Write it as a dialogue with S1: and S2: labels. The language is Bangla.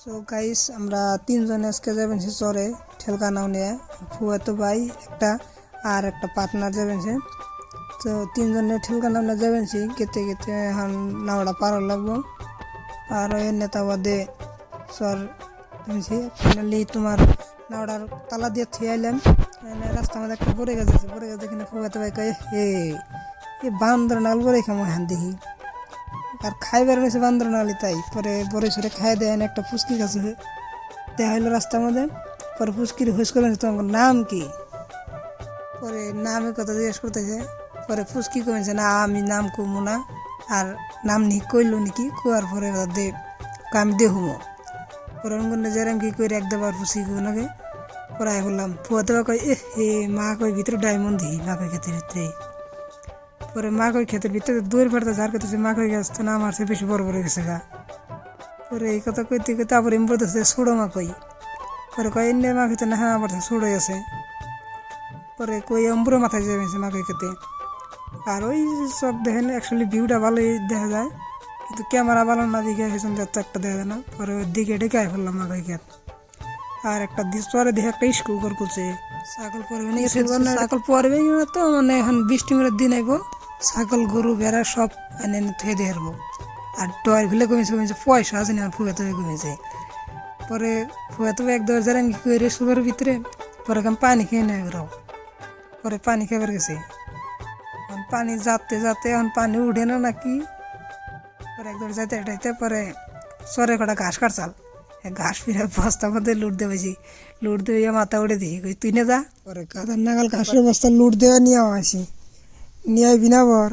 S1: সো গাইস আমরা তিনজন আজকে যাবেন সে চরে ঠেলকা নাও নিয়ে ফুয়াতো ভাই একটা আর একটা পার্টনার যাবেন সে। তো তিনজনে ঠেলকা নাও নিয়ে যাবেন সে কেতে কেতে এখন নাওড়া পার লাগবো আর এর নেতা বাদে সর সে ফাইনালি তোমার নাওড়ার তালা দিয়ে থুয়ে আইলাম। রাস্তা আমাদের একটা পরে গেছে কিনা ফুয়াতো ভাই কয়ে এ বান্দর নাল পরে খামো হ্যান দেখি আর খাইবার রয়েছে বান্দর নালি তাই পরে বরে সরে খাই দেয় একটা ফুচকি কাছে দেওয়া হইলো রাস্তার মধ্যে। পরে ফুচকির হুস করলেন তোমার নাম কি, পরে নামের কথা জিজ্ঞেস করতেছে। পরে ফুচকি কমেছে না আমি নাম কমু না আর নাম নি কইলো নাকি কোয়ার পরে দে আমি দেখুমো পরে অঙ্গনে যেরাম কি করে এক দেবার ফুচকি নাকি পরে বললাম ফুয়া দেওয়া কয় এ মা কই ভিতরে ডায়মন্ড দিই মা কই খেতে ভিতরে। পরে মা কই ক্ষেতের ভিতরে দূর পাড়তে ঝাড় করতেছে মা কই গেছে না আমার সে বেশি বড় বড় গেছে গা। পরে এই কথা কইতে কইতে তারপরে এমনি বলতেছে ছোড়ো মা কই, পরে কয় এনে মা খেতে না হ্যাঁ আবার ছোড়োই আছে। পরে কই অম্বুরো মাথায় যাবেছে মা কই খেতে আর ওই সব দেখেন অ্যাকচুয়ালি ভিউটা ভালোই দেখা যায় কিন্তু ক্যামেরা ভালো না দিকে হেসন যাচ্ছে একটা দেখা যায় না। পরে ওই দিকে ডেকে ফেললাম মা কই খেত আর একটা পরে দেখে একটা স্কুল ঘর করছে ছাগল পরবে না ছাগল পরবে না তো মানে এখন বৃষ্টি মেলার দিন আইব ছাগল গরু ভেড়া সব এনে থুয়ে দিয়ে হারবো আর টয়ের গুলো কমেছে পয়সা আছে না ফুয়াতে কমেছে। পরে ফুয়াতে এক দশ হাজার আমি কি করে সুগারের ভিতরে পরে আমি পানি খেয়ে নেই ওরাও পরে পানি খাবার গেছে পানি যাতে যাতে এখন পানি উঠে না নাকি পরে একদম যাইতে এটাইতে পরে সরে কটা ঘাস কাটচাল ঘাস ফিরে বস্তার মধ্যে লুট দেবেছি লুট দিয়ে মাথা উঠে দিই তুই না যা পরে কাদার নাগাল ঘাসের বস্তা লুট দেওয়া নিয়ে আসি নিয়ে বিনা পর